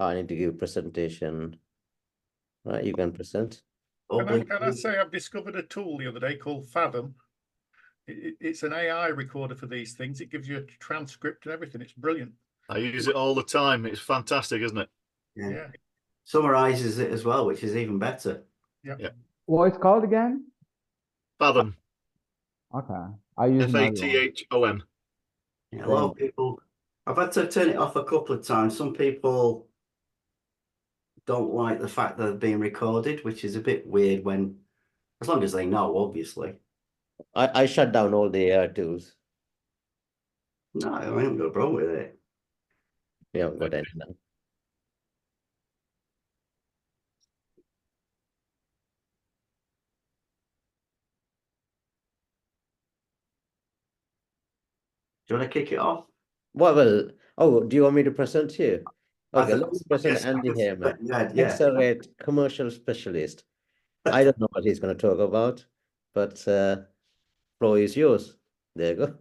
I need to give presentation. Right, you can present. Can I say I've discovered a tool the other day called Fathom. It's an AI recorder for these things. It gives you a transcript and everything. It's brilliant. I use it all the time. It's fantastic, isn't it? Yeah. Summarizes it as well, which is even better. Yeah. What it's called again? Fathom. Okay. I use Fathom. Yeah, a lot of people, I've had to turn it off a couple of times. Some people don't like the fact that they're being recorded, which is a bit weird when, as long as they know, obviously. I shut down all the AI tools. No, I haven't got a problem with it. We haven't got any now. Do you want to kick it off? Well, oh, do you want me to present here? Okay, let's present yes, Andy Hareman, yeah. Techcelerate commercial specialist. I don't know what he's going to talk about, but floor is yours. There you go.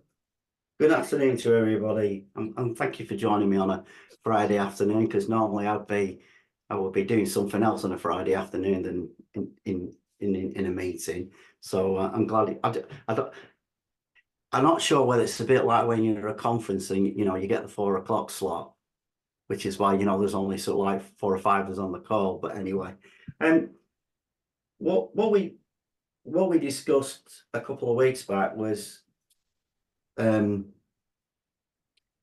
Good afternoon to everybody, and thank you for joining me on a Friday afternoon, because normally I would be doing something else on a Friday afternoon than in a meeting. So I'm glad. I'm not sure whether it's a bit like when you're at a conference and you get the 4 o'clock slot, which is why there's only sort of like 4 or 5 of us on the call. But anyway, what we discussed a couple of weeks back was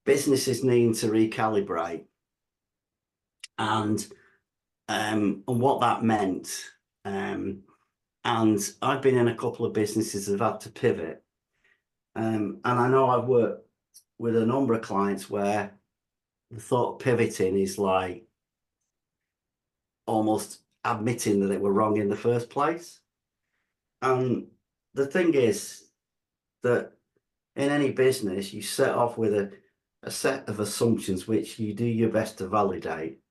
businesses needing to recalibrate, and what that meant. And I've been in a couple of businesses that have had to pivot. And I know I've worked with a number of clients where the thought of pivoting is like almost admitting that they were wrong in the first place. And the thing is that in any business, you set off with a set of assumptions which you do your best to validate.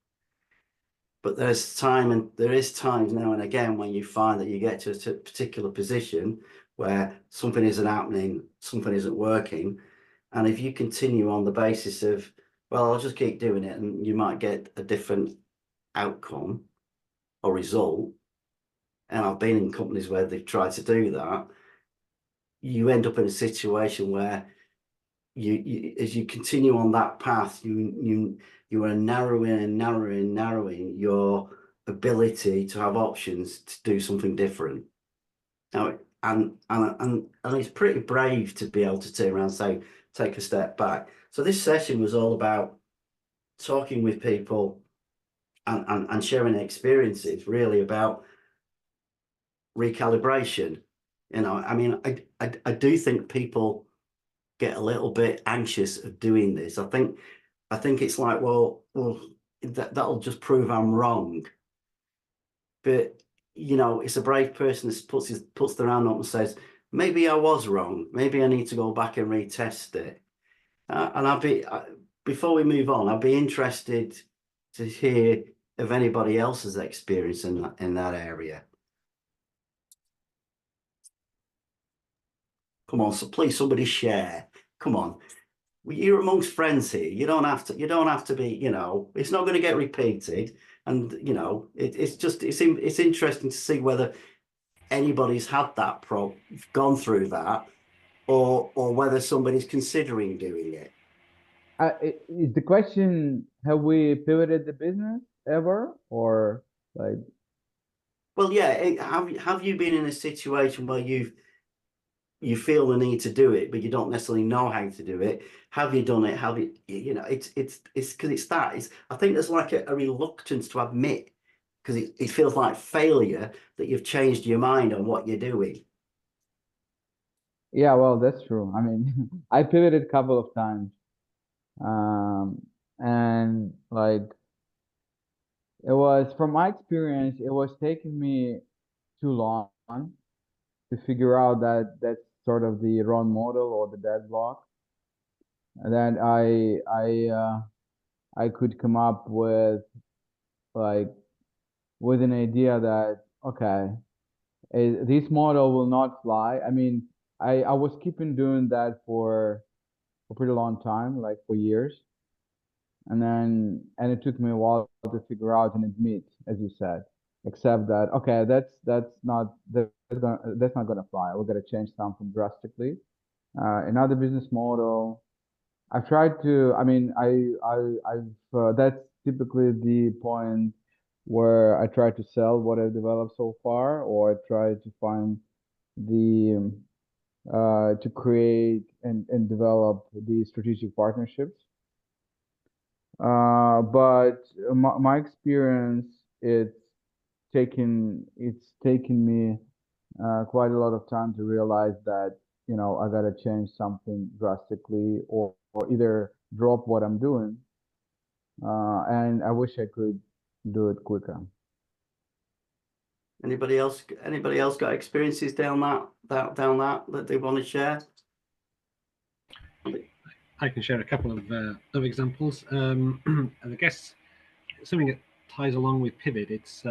But there is times now and again when you find that you get to a particular position where something isn't happening, something isn't working. And if you continue on the basis of, well, I'll just keep doing it, and you might get a different outcome or result. And I've been in companies where they've tried to do that. You end up in a situation where you as you continue on that path, you are narrowing your ability to have options to do something different. Now, and it's pretty brave to be able to turn around and say, take a step back. So this session was all about talking with people and sharing experiences, really about recalibration. I mean, I do think people get a little bit anxious of doing this. I think it's like, well, that'll just prove I'm wrong. But it's a brave person that puts their hand up and says, maybe I was wrong. Maybe I need to go back and retest it. And before we move on, I'd be interested to hear of anybody else's experience in that area. Come on, so please, somebody share. Come on, you're amongst friends here. You don't have to be. It's not going to get repeated, and it's interesting to see whether anybody's had that gone through that, or whether somebody's considering doing it. Is the question, have we pivoted the business ever, or like? Well, yeah. Have you been in a situation where you feel the need to do it, but you don't necessarily know how to do it? Have you done it? Have you? It's because it's that. I think there's like a reluctance to admit, because it feels like failure that you've changed your mind on what you're doing. Yeah, well, that's true. I mean, I pivoted a couple of times, and like, it was, from my experience, it was taking me too long to figure out that that's sort of the wrong model or the deadblock. And then I could come up with an idea that, okay, this model will not fly. I mean, I was keeping doing that for a pretty long time, like for years. and it took me a while to figure out and admit, as you said, accept that okay, that's not gonna fly. We're gonna change something drastically. Another business model. I've tried to. I mean, I've that's typically the point where I try to sell what I've developed so far, or I try to find the to create and develop the strategic partnerships. But my experience, it's taken me quite a lot of time to realize that I gotta change something drastically, or either drop what I'm doing. And I wish I could do it quicker. Anybody else got experiences down that they want to share? I can share a couple of examples. And I guess something that ties along with pivot, it's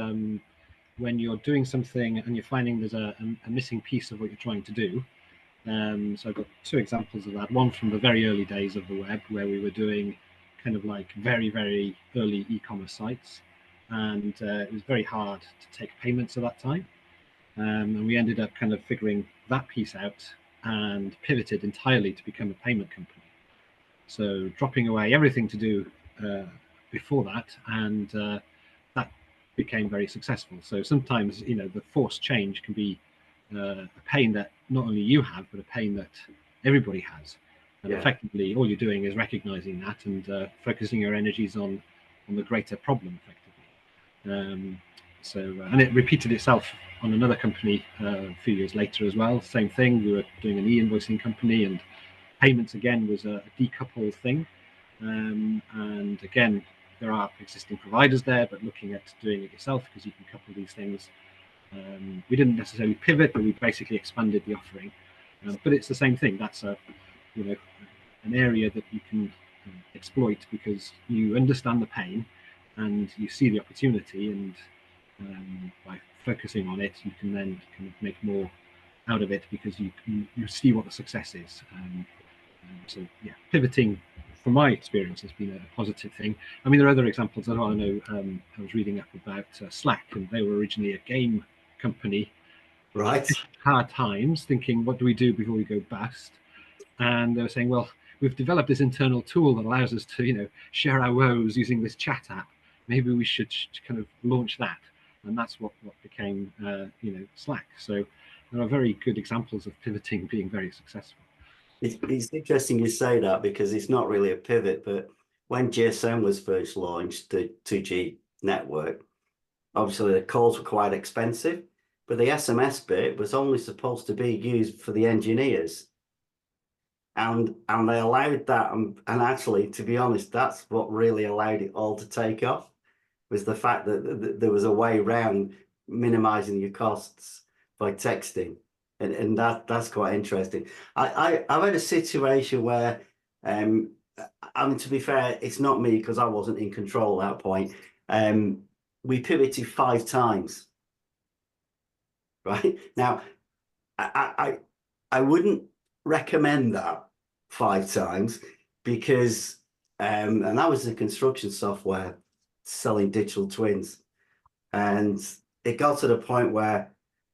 when you're doing something and you're finding there's a missing piece of what you're trying to do. So I've got two examples of that. One from the very early days of the web, where we were doing kind of like very, very early e-commerce sites. And it was very hard to take payments at that time. And we ended up kind of figuring that piece out and pivoted entirely to become a payment company. So dropping away everything to do before that, and that became very successful. So sometimes, the forced change can be a pain that not only you have, but a pain that everybody has. And effectively, all you're doing is recognizing that and focusing your energies on the greater problem, effectively. And it repeated itself on another company a few years later as well. Same thing. We were doing an e-invoicing company, and payments again was a decoupled thing. And again, there are existing providers there, but looking at doing it yourself, because you can couple these things. We didn't necessarily pivot, but we basically expanded the offering. But it's the same thing. That's an area that you can exploit, because you understand the pain and you see the opportunity, and by focusing on it, you can then kind of make more out of it, because you see what the success is. So yeah, pivoting, from my experience, has been a positive thing. I mean, there are other examples as well. I know I was reading up about Slack, and they were originally a game company. Right. Hard times, thinking, what do we do before we go bust? And they were saying, well, we've developed this internal tool that allows us to, share our woes using this chat app. Maybe we should kind of launch that. And that's what became, Slack. So there are very good examples of pivoting being very successful. It's interesting you say that, because it's not really a pivot, but when GSM was first launched, the 2G network, obviously the calls were quite expensive, but the SMS bit was only supposed to be used for the engineers. And they allowed that, and actually, to be honest, that's what really allowed it all to take off, was the fact that there was a way around minimizing your costs by texting. And that's quite interesting. I've had a situation where, I mean, to be fair, it's not me, because I wasn't in control at that point. We pivoted 5 times. Right now, I wouldn't recommend that 5 times, because and that was the construction software selling digital twins, and it got to the point where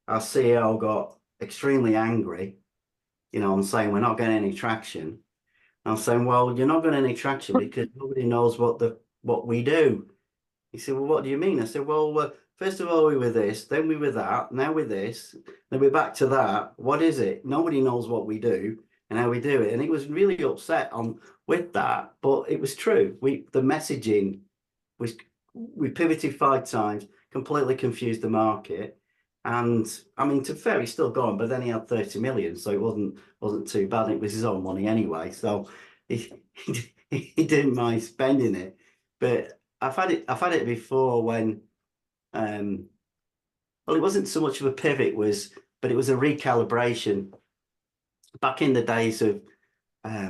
our CEO got extremely angry. I'm saying, we're not getting any traction. I'm saying, well, you're not getting any traction because nobody knows what we do. He said, well, what do you mean? I said, well, first of all, we were this, then we were that, now we're this, then we're back to that. What is it? Nobody knows what we do and how we do it. And he was really upset with that, but it was true. The messaging was, we pivoted 5 times, completely confused the market. And I mean, to be fair, he's still gone, but then he had 30 million, so it wasn't too bad. It was his own money anyway, so he didn't mind spending it. But I've had it before when, well, it wasn't so much of a pivot, but it was a recalibration. Back in the days of the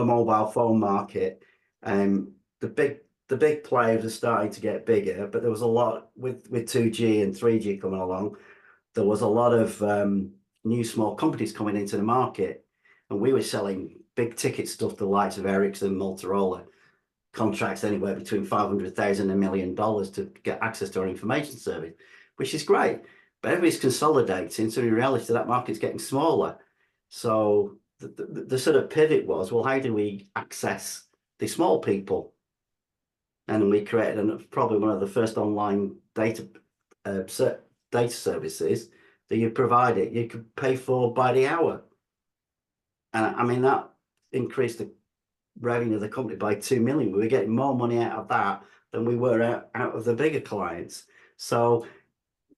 mobile phone market, the big players are starting to get bigger, but there was a lot with 2G and 3G coming along. There was a lot of new small companies coming into the market, and we were selling big ticket stuff to the likes of Ericsson, Motorola. contracts anywhere between $500,000 and $1 million to get access to our information service, which is great. But everybody's consolidating, so in reality, that market's getting smaller. So the sort of pivot was, well, how do we access the small people? And we created probably one of the first online data services that you provide it. You could pay for by the hour. And I mean, that increased the revenue of the company by 2 million. We were getting more money out of that than we were out of the bigger clients. So,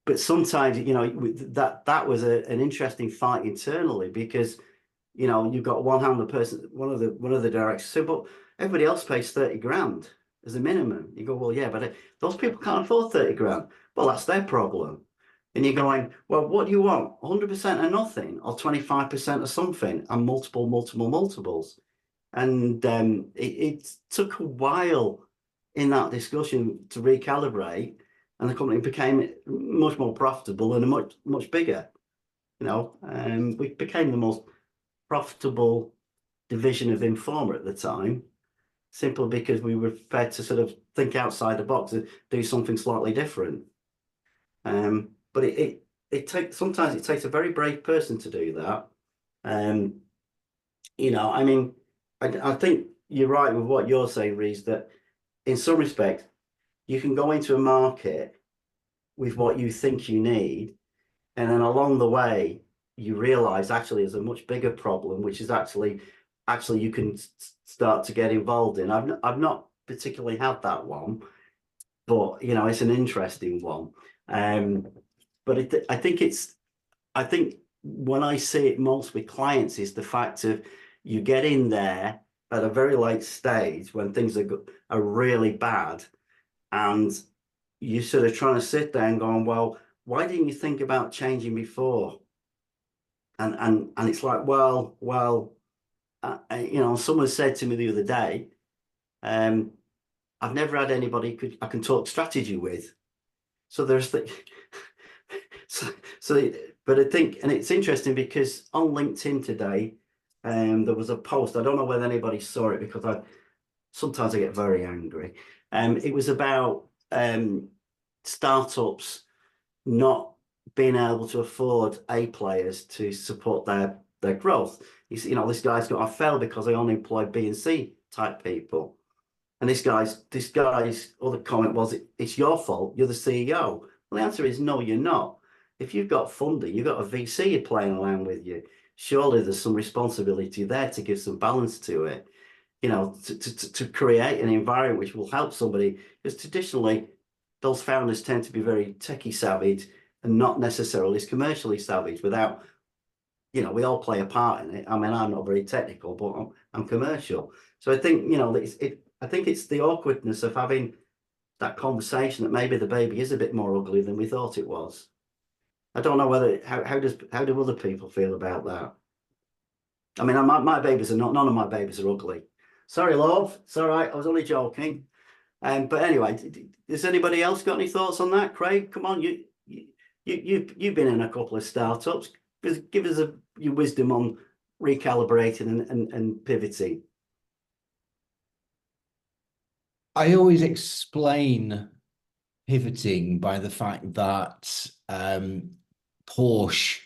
but sometimes, you know, that was an interesting fight internally, because, you know, you've got one of the directors said, but everybody else pays 30 grand as a minimum. You go, well, yeah, but those people can't afford 30 grand. Well, that's their problem. And you're going, well, what do you want? 100% of nothing, or 25% of something, and multiples. And it took a while in that discussion to recalibrate, and the company became much more profitable and much bigger. You know, we became the most profitable division of Informa at the time, simply because we were prepared to sort of think outside the box and do something slightly different. But sometimes it takes a very brave person to do that. You know, I mean, I think you're right with what you're saying, Reece, that in some respects, you can go into a market with what you think you need, and then along the way, you realize actually there's a much bigger problem, which is actually you can start to get involved in. I've not particularly had that one, but you know, it's an interesting one. But I think when I see it most with clients is the fact of you get in there at a very late stage when things are really bad, and you're sort of trying to sit there and going, well, why didn't you think about changing before? And it's like, well, you know, someone said to me the other day, I've never had anybody I can talk strategy with. So there's the but I think, and it's interesting because on LinkedIn today, there was a post. I don't know whether anybody saw it, because sometimes I get very angry. It was about startups not being able to afford A players to support their growth. You know, this guy's got, I failed because I only employed B and C type people. And this guy's other comment was, it's your fault, you're the CEO. Well, the answer is no, you're not. If you've got funding, you've got a VC playing around with you, surely there's some responsibility there to give some balance to it, you know, to create an environment which will help somebody, because traditionally those founders tend to be very techie savvy and not necessarily as commercially savvy. Without, you know, we all play a part in it. I mean, I'm not very technical, but I'm commercial. So I think, you know, I think it's the awkwardness of having that conversation that maybe the baby is a bit more ugly than we thought it was. I don't know whether, how do other people feel about that? I mean, my babies are none of my babies are ugly. Sorry, love. It's all right. I was only joking. But anyway, has anybody else got any thoughts on that? Craig, come on, you've been in a couple of startups. Give us your wisdom on recalibrating and pivoting. I always explain pivoting by the fact that Porsche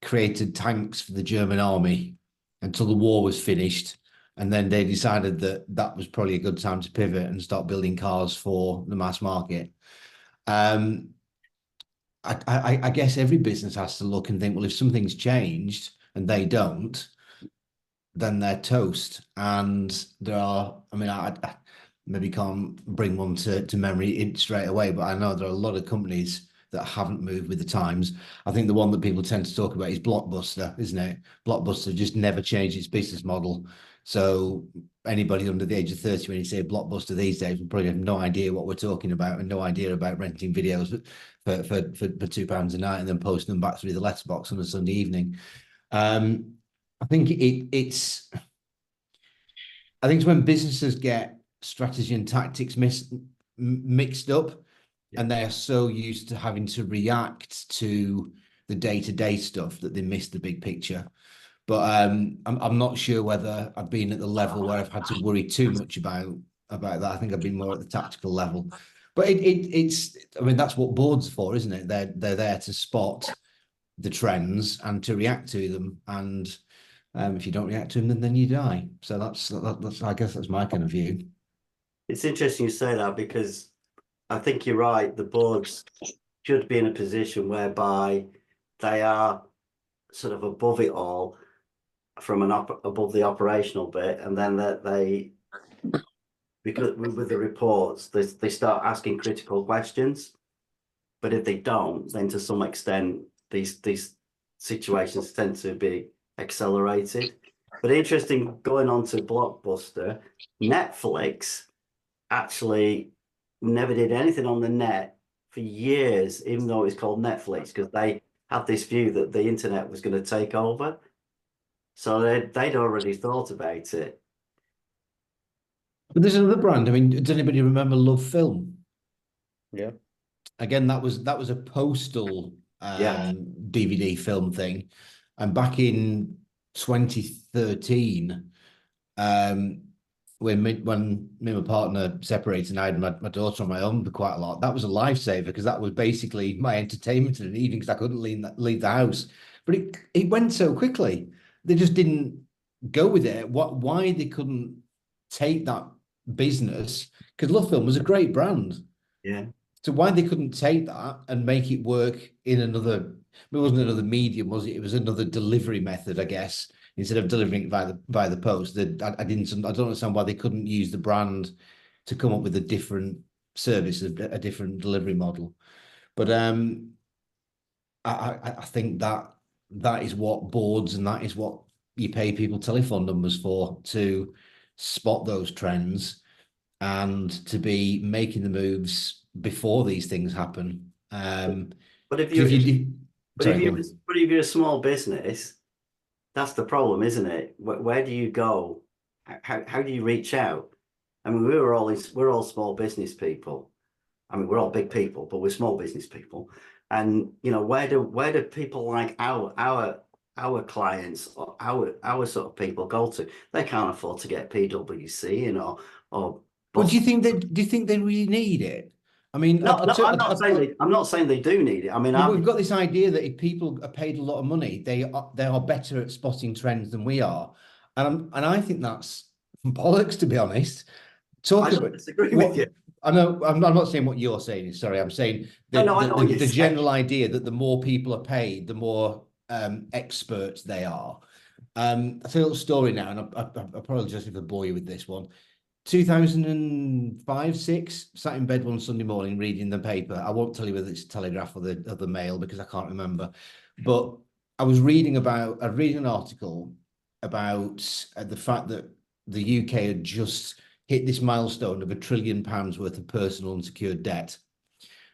created tanks for the German army until the war was finished, and then they decided that that was probably a good time to pivot and start building cars for the mass market. I guess every business has to look and think, well, if something's changed and they don't, then they're toast. And there are, I mean, I maybe can't bring one to memory straight away, but I know there are a lot of companies that haven't moved with the times. I think the one that people tend to talk about is Blockbuster, isn't it? Blockbuster just never changed its business model. So anybody under the age of 30, when you say Blockbuster these days, will probably have no idea what we're talking about and no idea about renting videos for £2 a night and then posting them back through the letterbox on a Sunday evening. I think it's when businesses get strategy and tactics mixed up, and they are so used to having to react to the day-to-day stuff that they miss the big picture. But I'm not sure whether I've been at the level where I've had to worry too much about about that. I think I've been more at the tactical level. But it's, I mean, that's what boards are for, isn't it? They're there to spot the trends and to react to them. And if you don't react to them, then you die. So that's I guess that's my kind of view. It's interesting you say that, because I think you're right. The boards should be in a position whereby they are sort of above it all, from above the operational bit, and then that they, because with the reports, they start asking critical questions. But if they don't, then to some extent these situations tend to be accelerated. But interesting, going on to Blockbuster, Netflix actually never did anything on the net for years, even though it's called Netflix, because they had this view that the internet was going to take over. So they'd already thought about it. But there's another brand. I mean, does anybody remember Love Film? Yeah. Again, that was a postal DVD film thing, and back in 2013, when me and my partner separated and I had my daughter on my own for quite a lot, that was a lifesaver, because that was basically my entertainment in an evening, because I couldn't leave the house. But it went so quickly. They just didn't go with it. Why they couldn't take that business? Because Love Film was a great brand. Yeah. So why they couldn't take that and make it work in another, it wasn't another medium, was it? It was another delivery method, I guess. Instead of delivering it by the post, I don't understand why they couldn't use the brand to come up with a different service, a different delivery model. But I think that is what boards, and that is what you pay people telephone numbers for, to spot those trends and to be making the moves before these things happen. But if you're Sorry, a small business, that's the problem, isn't it? Where do you go? How do you reach out? I mean, we're all small business people. I mean, we're all big people, but we're small business people. And you know, where do people like our clients, or our sort of people go to? They can't afford to get PwC, you know, or. But do you think they really need it? I mean, No, I'm not saying they do need it. I mean, we've got this idea that if people are paid a lot of money, they are better at spotting trends than we are, and I think that's bollocks, to be honest. I don't disagree with you. I know I'm not saying what you're saying. Sorry, I'm saying the general idea that the more people are paid, the more experts they are. I'll tell you a little story now, and I apologize if I bore you with this one. 2005-6, sat in bed one Sunday morning reading the paper. I won't tell you whether it's Telegraph or the Mail, because I can't remember. But I was reading an article about the fact that the UK had just hit this milestone of £1 trillion worth of personal unsecured debt.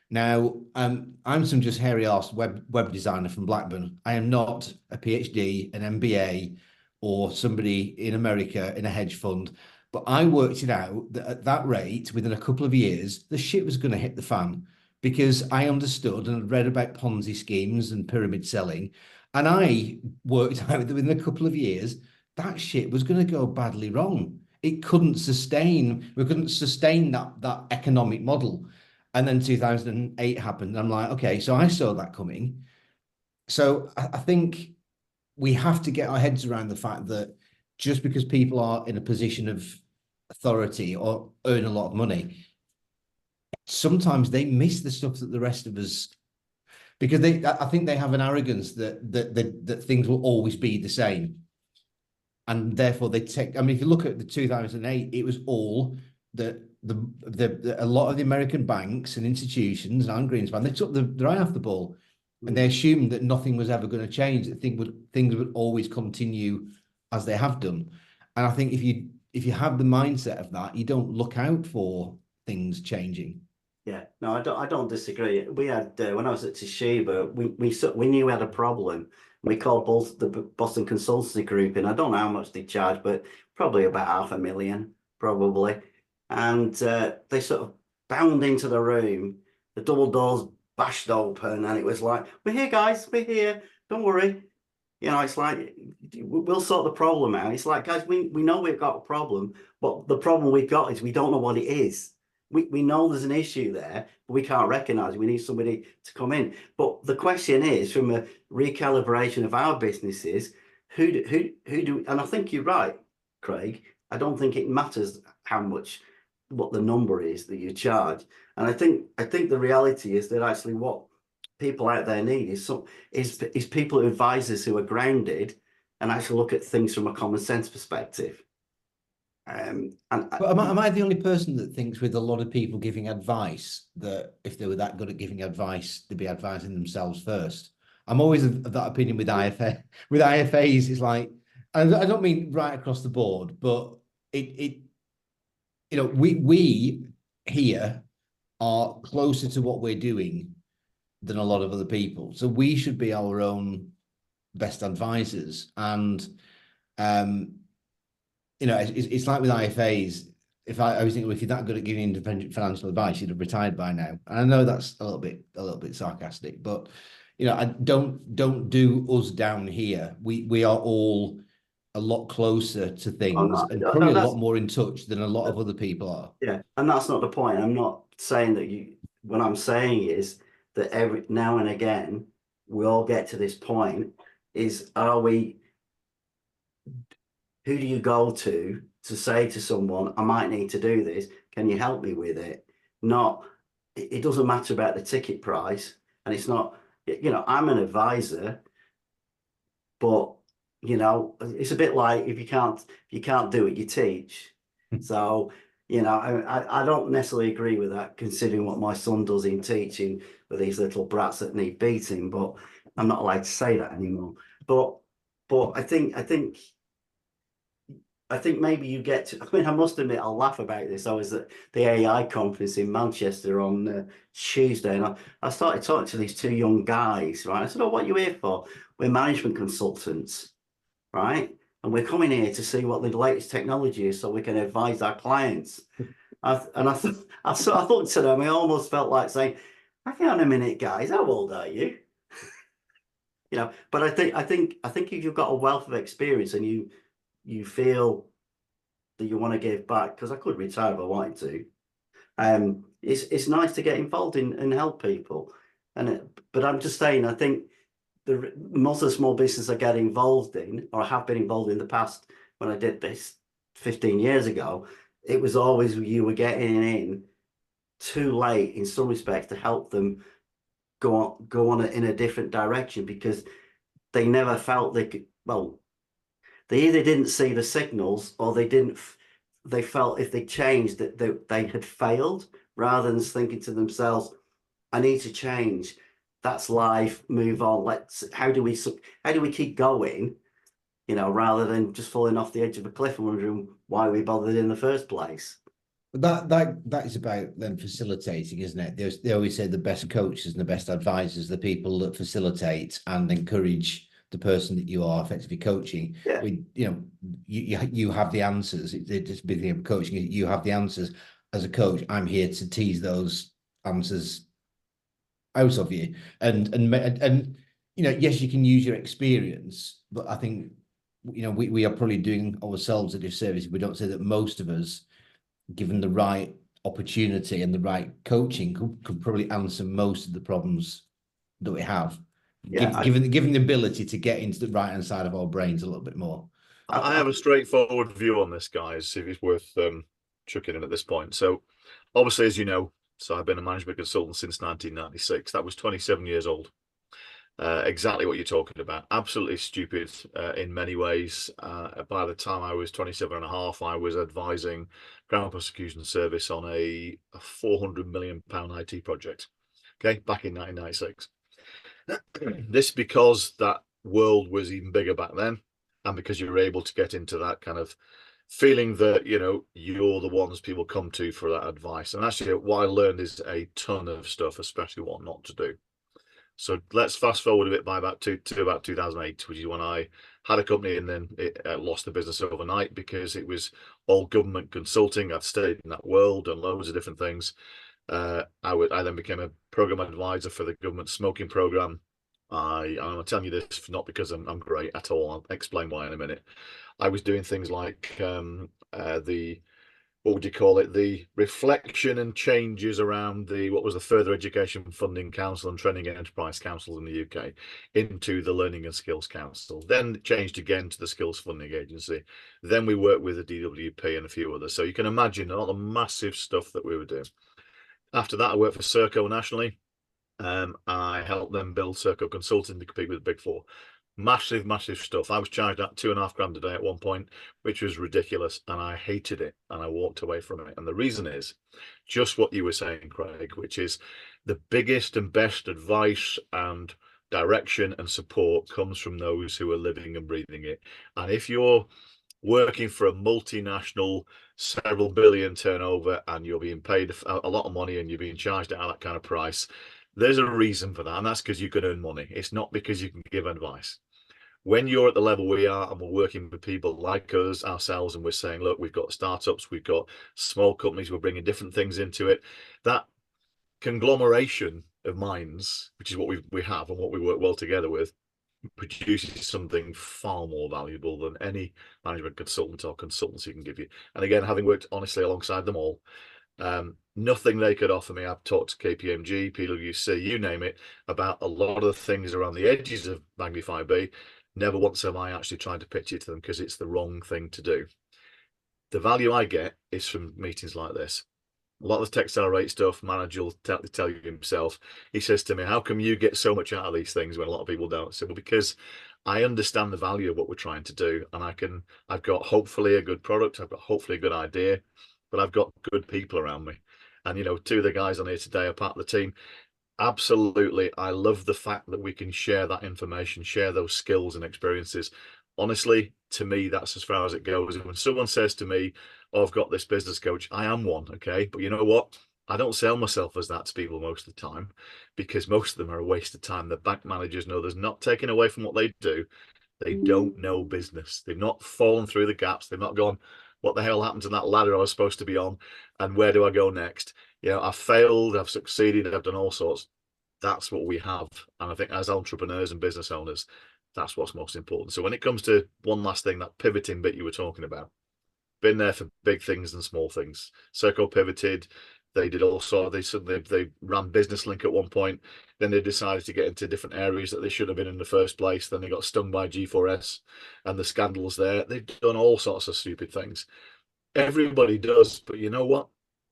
Now, I'm some just hairy-arsed web designer from Blackburn. I am not a PhD, an MBA, or somebody in America in a hedge fund. But I worked it out that at that rate, within a couple of years, the shit was going to hit the fan, because I understood and read about Ponzi schemes and pyramid selling. And I worked out that within a couple of years, that shit was going to go badly wrong. We couldn't sustain that economic model. And then 2008 happened. And I'm like, okay, so I saw that coming. So I think we have to get our heads around the fact that just because people are in a position of authority or earn a lot of money, sometimes they miss the stuff that the rest of us, because I think they have an arrogance that things will always be the same, and therefore they take. I mean, if you look at the 2008, it was all that a lot of the American banks and institutions and Greenspan, they took their eye off the ball, and they assumed that nothing was ever going to change, that things would always continue as they have done. And I think if you have the mindset of that, you don't look out for things changing. Yeah, no, I don't disagree. We had when I was at Toshiba, we knew we had a problem. We called the Boston Consultancy Group, and I don't know how much they charge, but probably about $500,000, probably. And they sort of bound into the room, the double doors bashed open, and it was like, "We're here, guys, we're here. Don't worry." You know, it's like, we'll sort the problem out. It's like, guys, we know we've got a problem, but the problem we've got is we don't know what it is. We know there's an issue there, but we can't recognize it. We need somebody to come in. But the question is, from a recalibration of our businesses, who do, and I think you're right, Craig. I don't think it matters what the number is that you charge. And I think the reality is that actually what people out there need is people, advisors who are grounded and actually look at things from a common sense perspective. But am I the only person that thinks, with a lot of people giving advice, that if they were that good at giving advice, they'd be advising themselves first? I'm always of that opinion with IFA. With IFAs, it's like, and I don't mean right across the board, but we here are closer to what we're doing than a lot of other people. So we should be our own best advisors. And it's like with IFAs. I was thinking, if you're that good at giving independent financial advice, you'd have retired by now. And I know that's a little bit sarcastic, but I don't do us down here. We are all a lot closer to things and probably a lot more in touch than a lot of other people are. Yeah, and that's not the point. I'm not saying that what I'm saying is that every now and again we all get to this point, is who do you go to say to someone, I might need to do this, can you help me with it? Not, it doesn't matter about the ticket price, and it's not, I'm an advisor, but it's a bit like, if you can't do it, you teach. So I don't necessarily agree with that, considering what my son does in teaching with these little brats that need beating, but I'm not allowed to say that anymore. But I think maybe you get to, I must admit, I'll laugh about this. I was at the AI conference in Manchester on Tuesday, and I started talking to these two young guys, right? I said, oh, what are you here for? We're management consultants, right? And we're coming here to see what the latest technology is so we can advise our clients. I thought to them, I almost felt like saying, hang on a minute, guys, how old are you? But I think if you've got a wealth of experience and you feel that you want to give back, because I could retire if I wanted to. It's nice to get involved in and help people. But I'm just saying, I think most of the small business I get involved in, or have been involved in the past, when I did this 15 years ago, it was always you were getting in too late in some respects to help them go on in a different direction, because they never felt they could. Well, they either didn't see the signals, or they felt if they changed that they had failed, rather than thinking to themselves, I need to change. That's life, move on. How do we keep going, rather than just falling off the edge of a cliff and wondering why we bothered in the first place. But that is about them facilitating, isn't it? They always say the best coaches and the best advisors, the people that facilitate and encourage the person that you are effectively coaching. Yeah. You have the answers. It's a big thing of coaching. You have the answers. As a coach, I'm here to tease those answers out of you. And yes, you can use your experience, but I think we are probably doing ourselves a disservice if we don't say that most of us, given the right opportunity and the right coaching, could probably answer most of the problems that we have. Yeah, given the ability to get into the right hand side of our brains a little bit more. I have a straightforward view on this, guys, if it's worth chucking in at this point. So obviously, as you know, so I've been a management consultant since 1996. That was 27 years old. Exactly what you're talking about. Absolutely stupid in many ways. By the time I was 27 and a half, I was advising Crown Prosecution Service on a £400 million IT project. Okay, back in 1996. This because that world was even bigger back then, and because you were able to get into that kind of feeling that you're the ones people come to for that advice. And actually, what I learned is a ton of stuff, especially what not to do. So let's fast forward a bit by about 2008, which is when I had a company and then it lost the business overnight because it was all government consulting. I'd stayed in that world and loads of different things. I then became a program advisor for the government smoking program. I'm telling you this not because I'm great at all. I'll explain why in a minute. I was doing things like the, what would you call it, the reflection and changes around the, what was the Further Education Funding Council and Training and Enterprise Council in the UK into the Learning and Skills Council, then changed again to the Skills Funding Agency. Then we worked with the DWP and a few others. So you can imagine all the massive stuff that we were doing. After that, I worked for Serco nationally. I helped them build Serco Consulting to compete with the Big Four. Massive, massive stuff. I was charged at £2.5 a day at one point, which was ridiculous, and I hated it, and I walked away from it. And the reason is just what you were saying, Craig, which is the biggest and best advice and direction and support comes from those who are living and breathing it. And if you're working for a multinational, several billion turnover, and you're being paid a lot of money and you're being charged at that kind of price, there's a reason for that, and that's because you can earn money. It's not because you can give advice. When you're at the level we are and we're working with people like us, ourselves, and we're saying, look, we've got startups, we've got small companies, we're bringing different things into it, that conglomeration of minds, which is what we have and what we work well together with, produces something far more valuable than any management consultant or consultancy can give you. And again, having worked honestly alongside them all, nothing they could offer me. I've talked to KPMG, PwC, you name it, about a lot of the things around the edges of Magnify B. Never once have I actually tried to pitch it to them because it's the wrong thing to do. The value I get is from meetings like this. A lot of the Techcelerate stuff, manager will tell you himself. He says to me, how come you get so much out of these things when a lot of people don't? So, well, because I understand the value of what we're trying to do, and I've got hopefully a good product, I've got hopefully a good idea, but I've got good people around me. And, you know, two of the guys on here today are part of the team. Absolutely. I love the fact that we can share that information, share those skills and experiences. Honestly, to me, that's as far as it goes. When someone says to me, oh, I've got this business coach, I am one, okay? But you know what? I don't sell myself as that to people most of the time, because most of them are a waste of time. The bank managers know there's not taken away from what they do. They don't know business. They've not fallen through the gaps. They've not gone, what the hell happened to that ladder I was supposed to be on? And where do I go next? You know, I've failed, I've succeeded, I've done all sorts. That's what we have. And I think as entrepreneurs and business owners, that's what's most important. So when it comes to one last thing, that pivoting bit you were talking about, been there for big things and small things. Serco pivoted. They did all sorts. They ran Business Link at one point. Then they decided to get into different areas that they should have been in the first place. Then they got stung by G4S and the scandals there. They've done all sorts of stupid things. Everybody does, but you know what?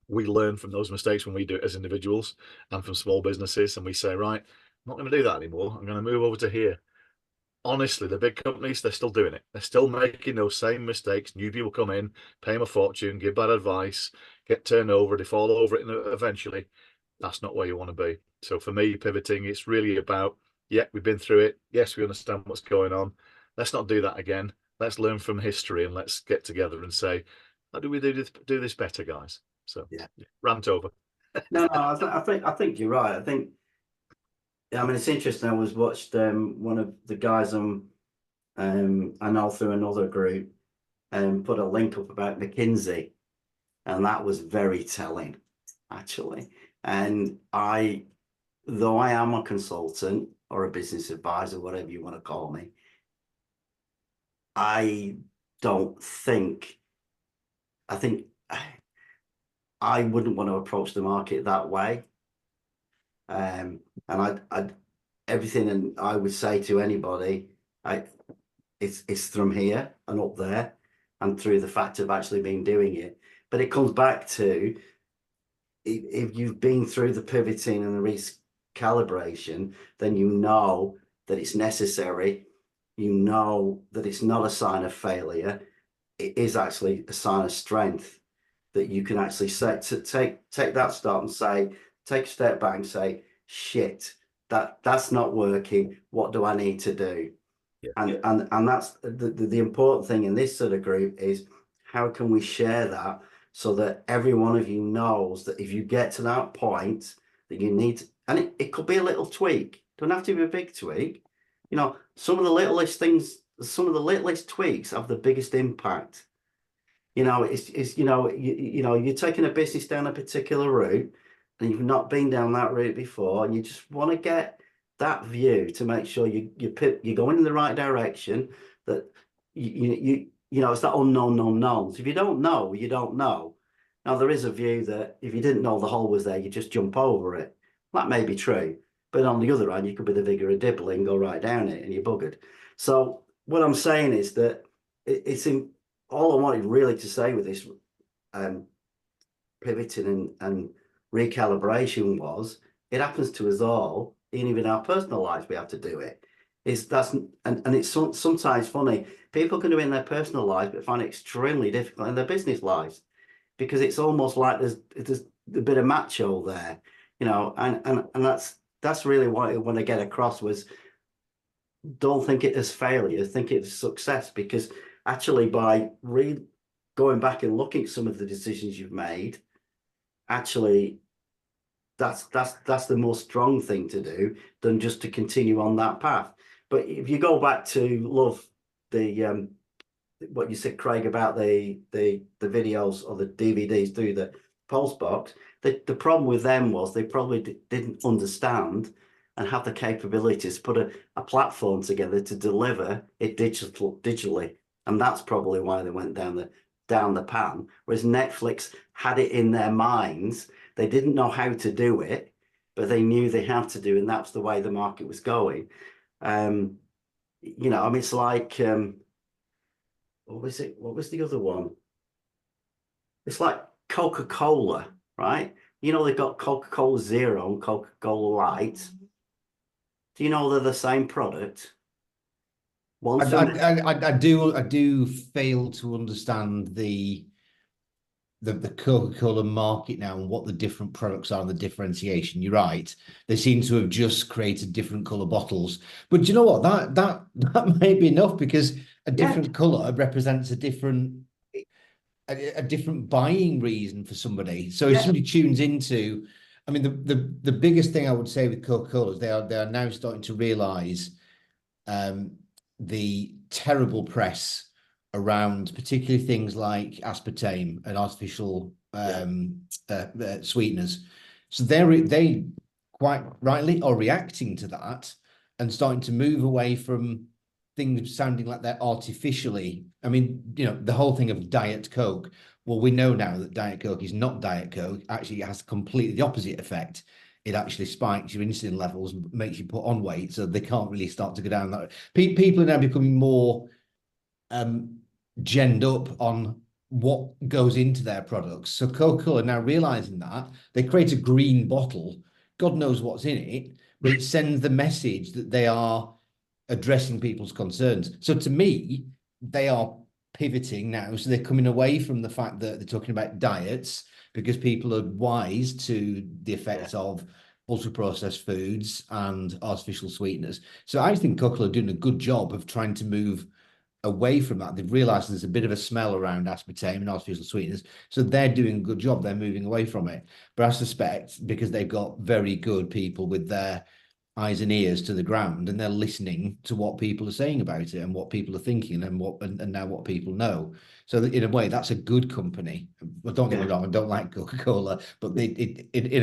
We learn from those mistakes when we do it as individuals and from small businesses, and we say, right, I'm not going to do that anymore. I'm going to move over to here. Honestly, the big companies, they're still doing it. They're still making those same mistakes. New people come in, pay them a fortune, give bad advice, get turned over, they fall over it eventually. That's not where you want to be. So for me, pivoting, it's really about, yeah, we've been through it. Yes, we understand what's going on. Let's not do that again. Let's learn from history and let's get together and say, how do we do this better, guys? So Yeah. Rant over. No, I think you're right. I think, I mean, it's interesting. I was watched one of the guys on I know through another group put a link up about McKinsey, and that was very telling, actually. And though I am a consultant or a business advisor, whatever you want to call me, I think I wouldn't want to approach the market that way. And I'd everything, and I would say to anybody, it's from here and up there, and through the fact of actually been doing it. But it comes back to, if you've been through the pivoting and the recalibration, then you know that it's necessary. You know that it's not a sign of failure. It is actually a sign of strength, that you can actually say, to take that start and say, take a step back and say, shit, that's not working. What do I need to do? Yeah. And that's the important thing in this sort of group is, how can we share that so that every one of you knows that if you get to that point that you need, and it could be a little tweak, don't have to be a big tweak. You know, some of the littlest things, some of the littlest tweaks have the biggest impact. You know, it's you know, you're taking a business down a particular route and you've not been down that route before, and you just want to get that view to make sure you're going in the right direction, that you know, it's that unknown unknowns. If you don't know, you don't know. Now, there is a view that if you didn't know the hole was there, you just jump over it. That may be true. But on the other hand, you could be the vigor of Dibley and go right down it and you're buggered. So what I'm saying is that it's in all I wanted really to say with this pivoting and recalibration was, it happens to us all, even in our personal lives, we have to do it. And it's sometimes funny. People can do it in their personal lives, but find it extremely difficult in their business lives, because it's almost like there's a bit of macho there, you know, and that's really what I want to get across was, don't think it as failure, think it as success, because actually by going back and looking at some of the decisions you've made, actually that's the more strong thing to do than just to continue on that path. But if you go back to love the what you said, Craig, about the videos or the DVDs through the pulse box, the problem with them was they probably didn't understand and have the capabilities to put a platform together to deliver it digitally, and that's probably why they went down the pan. Whereas Netflix had it in their minds, they didn't know how to do it, but they knew they had to do, and that's the way the market was going. You know, I mean, it's like what was it? What was the other one? It's like Coca-Cola, right? You know, they've got Coca-Cola Zero and Coca-Cola Light. Do you know they're the same product? I do fail to understand the Coca-Cola market now and what the different products are and the differentiation. You're right. They seem to have just created different color bottles. But do you know what? That may be enough, because a different color represents a different buying reason for somebody. So if somebody tunes into, I mean, the biggest thing I would say with Coca-Cola is they are now starting to realize the terrible press around particularly things like aspartame and artificial sweeteners. So they quite rightly are reacting to that and starting to move away from things sounding like they're artificially. I mean, you know, the whole thing of Diet Coke. Well, we know now that Diet Coke is not Diet Coke. Actually, it has completely the opposite effect. It actually spikes your insulin levels and makes you put on weight, so they can't really start to go down that. People are now becoming more genned up on what goes into their products. So Coca-Cola now realizing that, they create a green bottle. God knows what's in it, but it sends the message that they are addressing people's concerns. So to me, they are pivoting now. So they're coming away from the fact that they're talking about diets, because people are wise to the effects of ultra-processed foods and artificial sweeteners. So I think Coca-Cola are doing a good job of trying to move away from that. They've realized there's a bit of a smell around aspartame and artificial sweeteners, so they're doing a good job. They're moving away from it. But I suspect because they've got very good people with their eyes and ears to the ground, and they're listening to what people are saying about it and what people are thinking and now what people know. So in a way, that's a good company. But don't get me wrong, I don't like Coca-Cola, but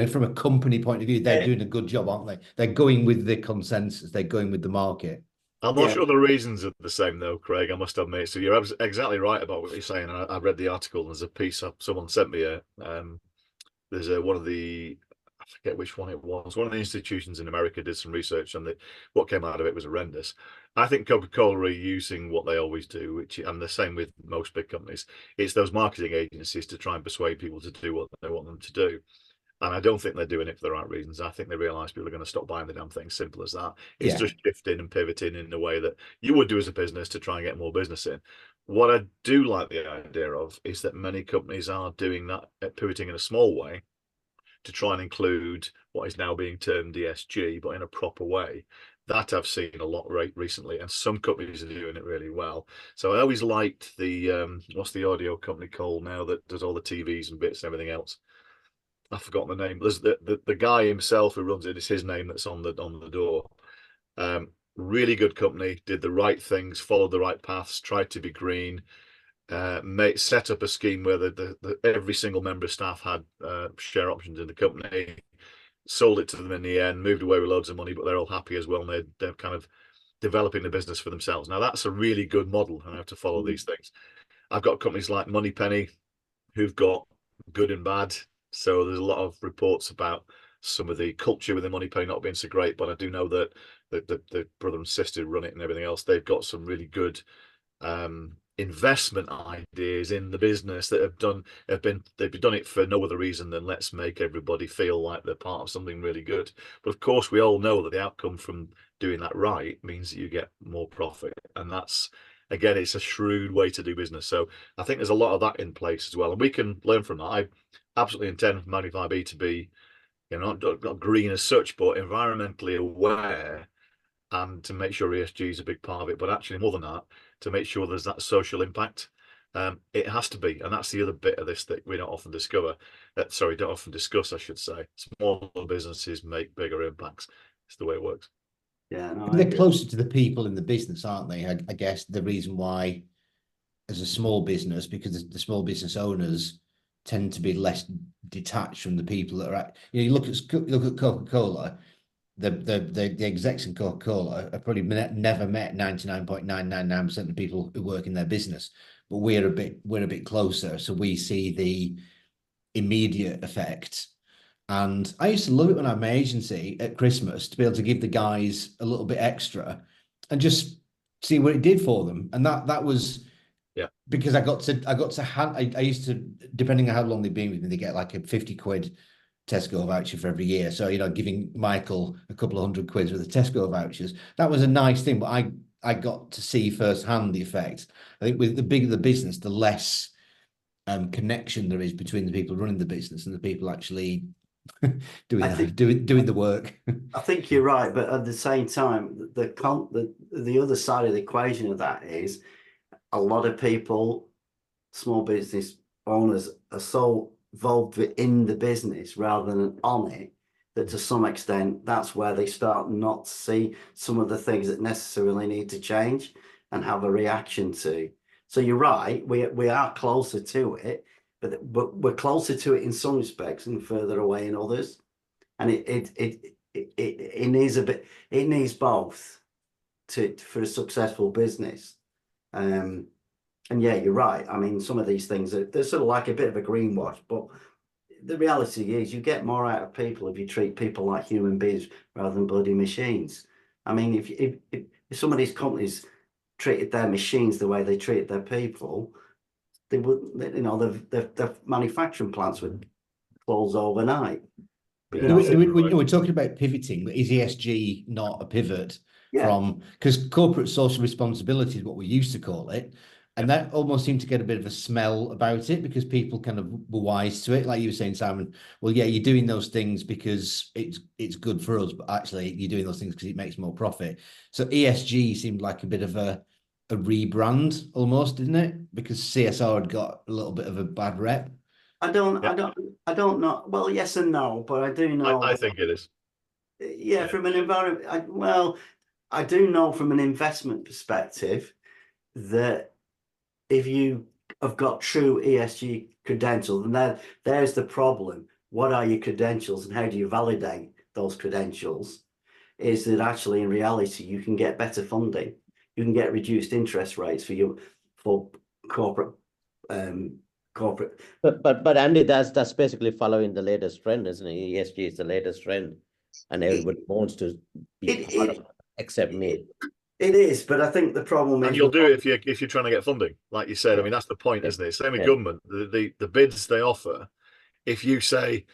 from a company point of view, they're doing a good job, aren't they? They're going with the consensus. They're going with the market. I'm not sure the reasons are the same though, Craig, I must admit. So you're exactly right about what you're saying. I read the article, and there's a piece someone sent me. There's one of the, I forget which one it was. One of the institutions in America did some research, and what came out of it was horrendous. I think Coca-Cola are using what they always do, and the same with most big companies. It's those marketing agencies to try and persuade people to do what they want them to do. And I don't think they're doing it for the right reasons. I think they realise people are going to stop buying the damn thing. Simple as that. It's just shifting and pivoting in a way that you would do as a business to try and get more business in. What I do like the idea of is that many companies are doing that, pivoting in a small way to try and include what is now being termed ESG, but in a proper way. That I've seen a lot recently, and some companies are doing it really well. So I always liked the what's the audio company called now that does all the TVs and bits and everything else? I've forgotten the name. There's the guy himself who runs it. It's his name that's on the door. Really good company. Did the right things, followed the right paths, tried to be green. Set up a scheme where every single member of staff had share options in the company. sold it to them in the end, moved away with loads of money, but they're all happy as well. And they're kind of developing the business for themselves. Now that's a really good model, and I have to follow these things. I've got companies like Moneypenny who've got good and bad. So there's a lot of reports about some of the culture within Moneypenny not being so great, but I do know that the brother and sister run it and everything else. They've got some really good investment ideas in the business that they've done it for no other reason than let's make everybody feel like they're part of something really good. But of course, we all know that the outcome from doing that right means that you get more profit, and that's, again, it's a shrewd way to do business. So I think there's a lot of that in place as well, and we can learn from that. I absolutely intend for Money5B to be, not green as such, but environmentally aware, and to make sure ESG is a big part of it. But actually, more than that, to make sure there's that social impact. It has to be, and that's the other bit of this that we don't often discover. Don't often discuss, I should say. Small businesses make bigger impacts. It's the way it works. Yeah, no, They're closer to the people in the business, aren't they? I guess the reason why, as a small business, because the small business owners tend to be less detached from the people that are at. You look at Coca-Cola. The execs in Coca-Cola have probably never met 99.999% of the people who work in their business, but we're a bit closer, so we see the immediate effect. And I used to love it when I had my agency at Christmas to be able to give the guys a little bit extra and just see what it did for them. And that was, yeah, because I used to, depending on how long they've been with me, they get like a 50 quid Tesco voucher for every year. So, giving Michael a couple of £100 with the Tesco vouchers, that was a nice thing. But I got to see firsthand the effect. I think with the bigger the business, the less connection there is between the people running the business and the people actually doing the work. I think you're right, but at the same time, the other side of the equation of that is a lot of people, small business owners, are so involved in the business rather than on it, that to some extent that's where they start not to see some of the things that necessarily need to change and have a reaction to. So you're right, we are closer to it, but we're closer to it in some respects and further away in others. And it needs it needs both for a successful business. And yeah, you're right. I mean, some of these things they're sort of like a bit of a greenwash, but the reality is you get more out of people if you treat people like human beings rather than bloody machines. I mean, if some of these companies treated their machines the way they treated their people, they would, their manufacturing plants would close overnight. But, we're talking about pivoting, but is ESG not a pivot from, because corporate social responsibility is what we used to call it, and that almost seemed to get a bit of a smell about it because people kind of were wise to it, like you were saying, Simon. Well, yeah, you're doing those things because it's good for us, but actually you're doing those things because it makes more profit. So ESG seemed like a bit of a rebrand almost, didn't it? Because CSR had got a little bit of a bad rep. I don't know. Well, yes and no, but I do know. I think it is. Yeah, from an environment, I do know from an investment perspective that if you have got true ESG credentials, and there's the problem. What are your credentials and how do you validate those credentials? Is that actually in reality you can get better funding, you can get reduced interest rates for corporate. But Andy, that's basically following the latest trend, isn't it? ESG is the latest trend, and everybody wants to be part of it, except me. It is, but I think the problem is, and you'll do it if you're trying to get funding, like you said. I mean, that's the point, isn't it? Same with government. The bids they offer, if you say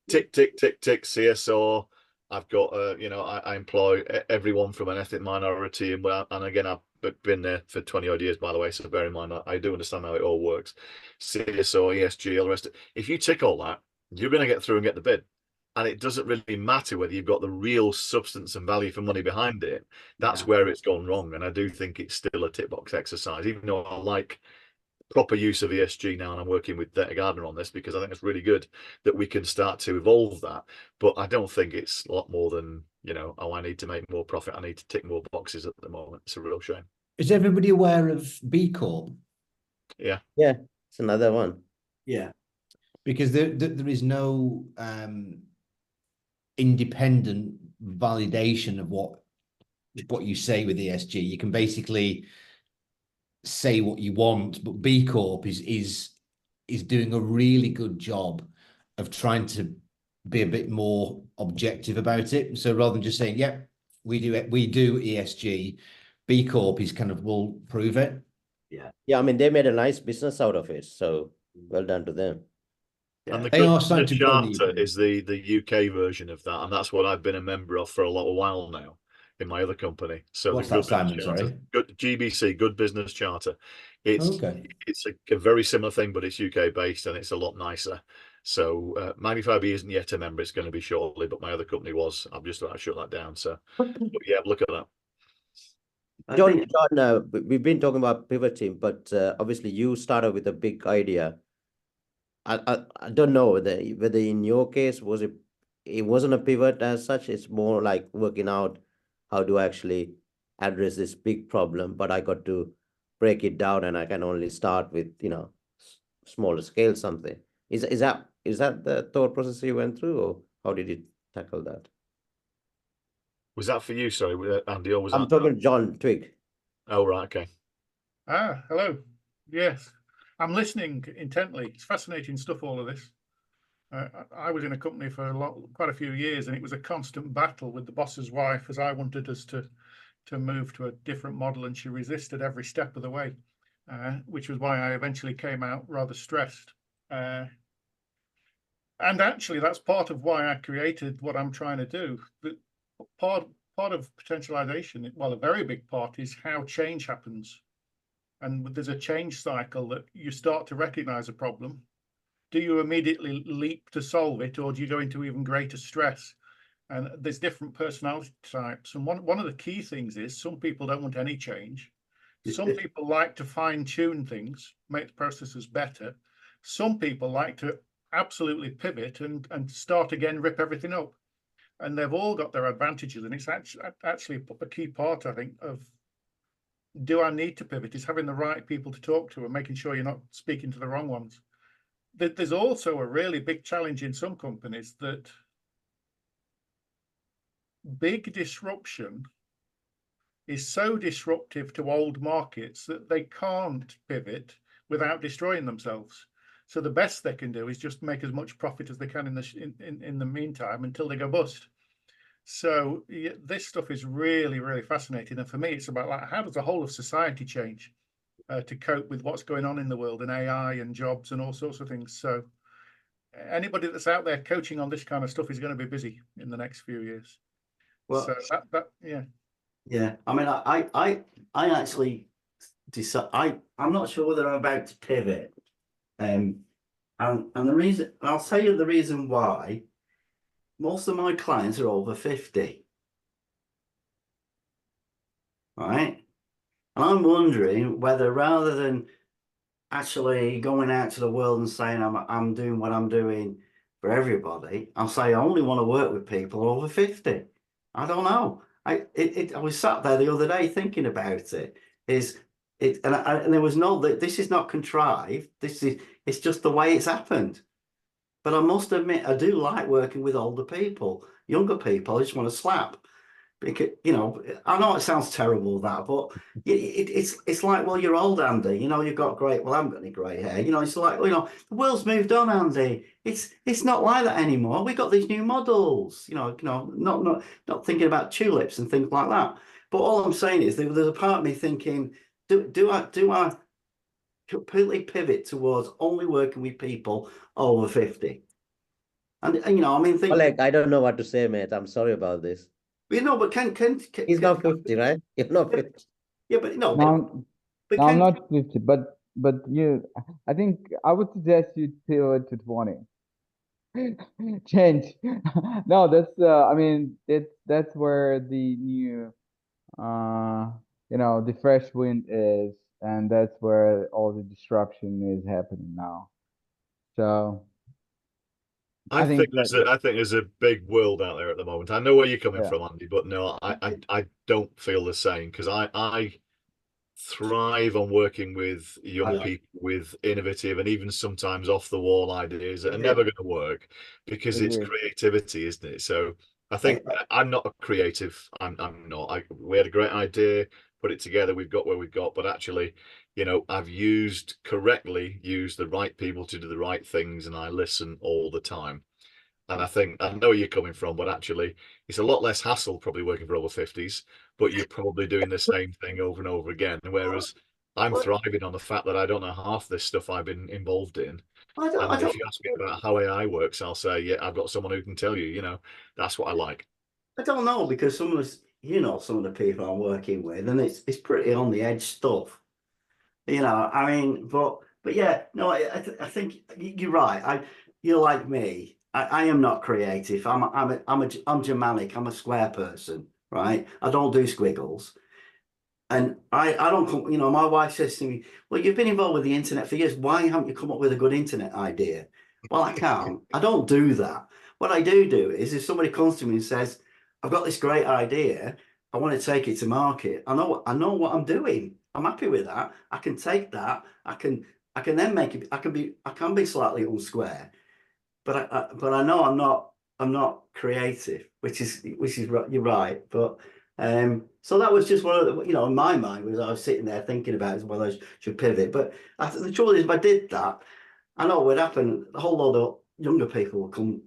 tick tick tick tick CSR, I've got I employ everyone from an ethnic minority, and again I've been there for 20 odd years, by the way, so bear in mind I do understand how it all works. CSR, ESG, all the rest. If you tick all that, you're going to get through and get the bid. And it doesn't really matter whether you've got the real substance and value for money behind it. That's where it's gone wrong. And I do think it's still a tick box exercise, even though I like proper use of ESG now, and I'm working with Data Gardner on this because I think it's really good that we can start to evolve that. But I don't think it's a lot more than, I need to make more profit, I need to tick more boxes at the moment. It's a real shame. Is everybody aware of B Corp? Yeah. Yeah, it's another one. Yeah. Because there is no independent validation of what you say with ESG. You can basically say what you want, but B Corp is doing a really good job of trying to be a bit more objective about it. So rather than just saying, "Yeah, we do ESG," B Corp is kind of will prove it. Yeah, I mean, they made a nice business out of it, so well done to them. And the They are Good starting Business to grow in the Charter UK. is the UK version of that, and that's what I've been a member of for a little while now in my other company. So What's the Good that, Business Simon? Charter, Sorry. Good GBC, Good Business Charter. It's Okay. a very similar thing, but it's UK based and it's a lot nicer. So 95E isn't yet a member; it's going to be shortly. But my other company was. I've just about to shut that down. So but yeah, look at that. John, we've been talking about pivoting, but obviously you started with a big idea. I don't know whether in your case it wasn't a pivot as such. It's more like working out how to actually address this big problem, but I got to break it down, and I can only start with smaller scale something. Is that the thought process you went through, or how did you tackle that? Was that for you? Sorry, Andy, or was I'm that? talking John Twig. Oh right, okay. Hello. Yes, I'm listening intently. It's fascinating stuff, all of this. I was in a company for quite a few years, and it was a constant battle with the boss's wife, as I wanted us to move to a different model, and she resisted every step of the way, which was why I eventually came out rather stressed. And actually, that's part of why I created what I'm trying to do. But part of potentialization, well, a very big part, is how change happens. And there's a change cycle that you start to recognize a problem. Do you immediately leap to solve it, or do you go into even greater stress? And there's different personality types. And one of the key things is some people don't want any change. Some people like to fine tune things, make the processes better. Some people like to absolutely pivot and start again, rip everything up. And they've all got their advantages. And it's actually a key part, I think, of do I need to pivot, is having the right people to talk to and making sure you're not speaking to the wrong ones. There's also a really big challenge in some companies that big disruption is so disruptive to old markets that they can't pivot without destroying themselves. So the best they can do is just make as much profit as they can in the meantime until they go bust. So yeah, this stuff is really, really fascinating. And for me, it's about like, how does the whole of society change to cope with what's going on in the world and AI and jobs and all sorts of things. So anybody that's out there coaching on this kind of stuff is going to be busy in the next few years. Well, so yeah. Yeah, I mean, I actually decide. I'm not sure whether I'm about to pivot, and the reason I'll tell you the reason why. Most of my clients are over 50, right? And I'm wondering whether rather than actually going out to the world and saying I'm doing what I'm doing for everybody, I'll say I only want to work with people over 50. I don't know. I was sat there the other day thinking about it. And there was this is not contrived. It's just the way it's happened. But I must admit, I do like working with older people. Younger people, I just want to slap. Because, I know it sounds terrible, that, but it's like, well, you're old, Andy. You've got great, well, I haven't got any grey hair. It's like, the world's moved on, Andy. It's not like that anymore. We got these new models, not thinking about tulips and things like that. But all I'm saying is there's a part of me thinking, do I completely pivot towards only working with people over 50? And I mean, Oleg, I don't know what to say, mate. I'm sorry about this. but can He's not 50, right? You're not 50. Yeah, but no, but No, I'm can not 50, but I think I would suggest you pivot to 20. Change. No, I mean, that's where the new, the fresh wind is, and that's where all the disruption is happening now. So I think that, I think there's a big world out there at the moment. I know where you're coming yeah. from, Andy, but no, I don't feel the same because I thrive on working with young Yeah. people with innovative and even sometimes off the wall ideas that are Yeah. never going to work because it's Agree. creativity, isn't it? So I think I'm not a creative. I'm not. We had a great idea, put it together, we've got where we've got, but actually, I've used the right people to do the right things, and I listen all the time. And I think I know where you're coming from, but actually, it's a lot less hassle probably working for over 50s, but you're probably doing the same thing over and over again. Whereas I'm thriving on the fact that I don't know half this stuff I've been involved in. I don't, I And if don't, you ask me about how AI works, I'll say, yeah, I've got someone who can tell you, that's what I like. I don't know, because some of us, some of the people I'm working with, and it's pretty on the edge stuff. I mean, but yeah, no, I think you're right. You're like me. I am not creative. I'm Germanic. I'm a square person, right? I don't do squiggles. And I don't come, my wife says to me, well, you've been involved with the internet for years. Why haven't you come up with a good internet idea? Well, I can't. I don't do that. What I do is if somebody comes to me and says, I've got this great idea, I want to take it to market. I know what I'm doing. I'm happy with that. I can take that. I can then make it, I can be slightly unsquare, but I know I'm not creative, which is you're right. But so that was just one of the, in my mind, was I was sitting there thinking about whether I should pivot. But the trouble is, if I did that, I know what would happen. A whole lot of younger people will come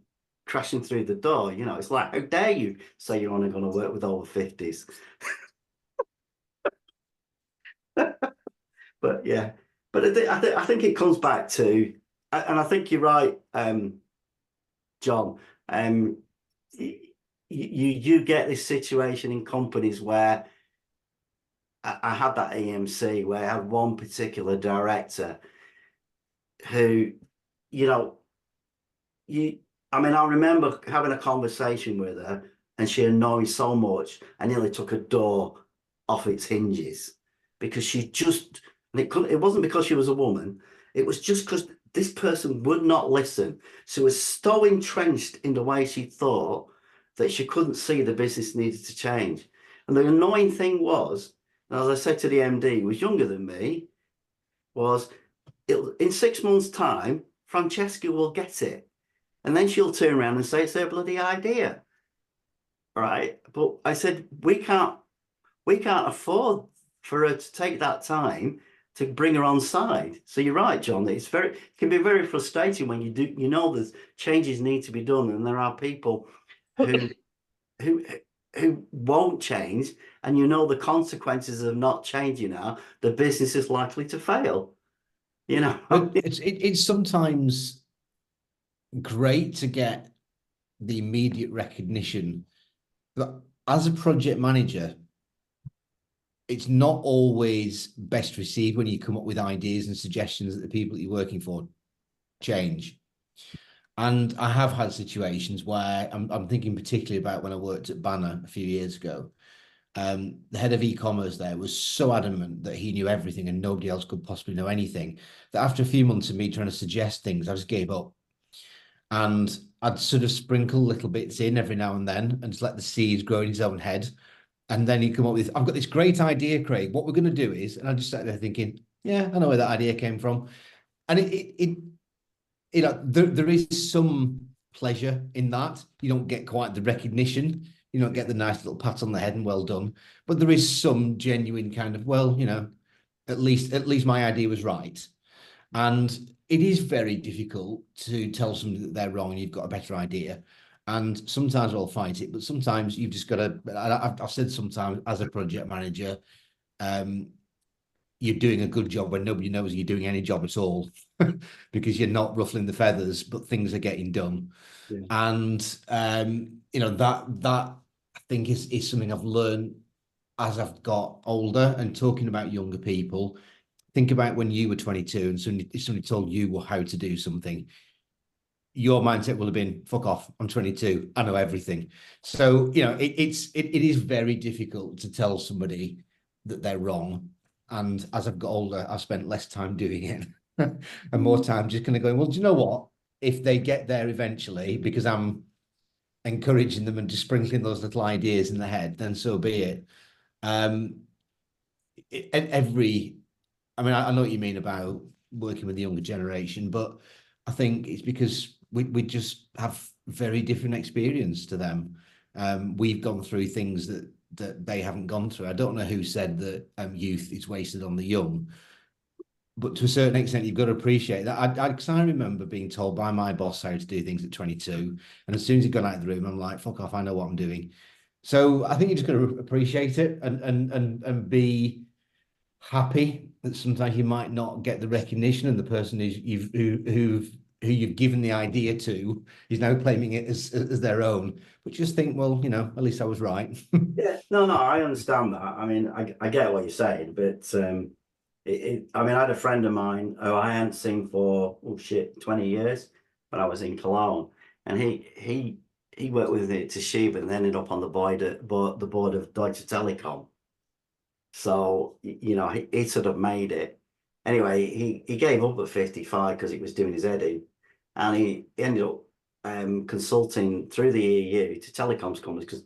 crashing through the door. It's like, how dare you say you're only going to work with over 50s? But yeah, but I think it comes back to, and I think you're right, John. You get this situation in companies where I had that EMC where I had one particular director who, you know, I mean, I remember having a conversation with her, and she annoyed so much I nearly took a door off its hinges, because and it wasn't because she was a woman, it was just because this person would not listen. She was so entrenched in the way she thought that she couldn't see the business needed to change. And the annoying thing was, and as I said to the MD, who was younger than me, was in 6 months' time, Francesca will get it. And then she'll turn around and say it's her bloody idea. Right. But I said, we can't afford for her to take that time to bring her on side. So you're right, John. It can be very frustrating when there's changes need to be done, and there are people who won't change, and the consequences of not changing are the business is likely to fail. But it's sometimes great to get the immediate recognition. But as a project manager, it's not always best received when you come up with ideas and suggestions that the people that you're working for change. And I have had situations where I'm thinking particularly about when I worked at Banner a few years ago. The head of e-commerce there was so adamant that he knew everything and nobody else could possibly know anything, that after a few months of me trying to suggest things, I just gave up. And I'd sort of sprinkle little bits in every now and then and just let the seeds grow in his own head. And then he'd come up with, I've got this great idea, Craig. What we're going to do is, and I just sat there thinking, yeah, I know where that idea came from. And there is some pleasure in that. You don't get quite the recognition. You don't get the nice little pat on the head and well done. But there is some genuine kind of, well, at least my idea was right. And it is very difficult to tell somebody that they're wrong and you've got a better idea. And sometimes I'll fight it, but sometimes you've just got to, I've said sometimes as a project manager, you're doing a good job when nobody knows you're doing any job at all because you're not ruffling the feathers, but things are getting done. Yeah. And, that I think is something I've learned as I've got older. And talking about younger people, think about when you were 22 and somebody told you how to do something. Your mindset will have been, fuck off, I'm 22, I know everything. So, it is very difficult to tell somebody that they're wrong. And as I've got older, I've spent less time doing it and more time just kind of going, well, do you know what? If they get there eventually, because I'm encouraging them and just sprinkling those little ideas in the head, then so be it. every, I mean, I know what you mean about working with the younger generation, but I think it's because we just have very different experience to them. We've gone through things that they haven't gone through. I don't know who said that youth is wasted on the young, but to a certain extent, you've got to appreciate that. I remember being told by my boss how to do things at 22, and as soon as he got out of the room, I'm like, "Fuck off! I know what I'm doing." So I think you just got to appreciate it and be happy that sometimes you might not get the recognition, and the person who you've given the idea to is now claiming it as their own. But just think, well, at least I was right. Yeah, no, I understand that. I mean, I get what you're saying, but I mean, I had a friend of mine who I hadn't seen for 20 years when I was in Cologne, and he worked with it Toshiba and ended up on the board of Deutsche Telekom. So he sort of made it. Anyway, he gave up at 55 because he was doing his head in, and he ended up consulting through the EU to telecoms companies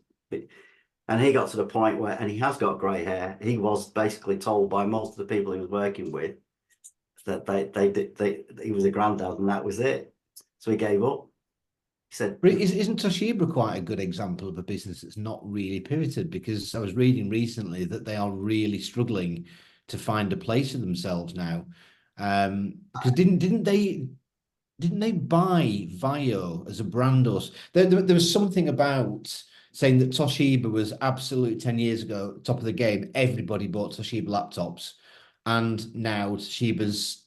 and he got to the point where, and he has got grey hair. He was basically told by most of the people he was working with that he was a granddad, and that was it. So he gave up. He said, Isn't Toshiba quite a good example of a business that's not really pivoted? Because I was reading recently that they are really struggling to find a place for themselves now. Because didn't they buy Vio as a brand, or there was something about saying that Toshiba was absolute 10 years ago, top of the game. Everybody bought Toshiba laptops, and now Toshiba's,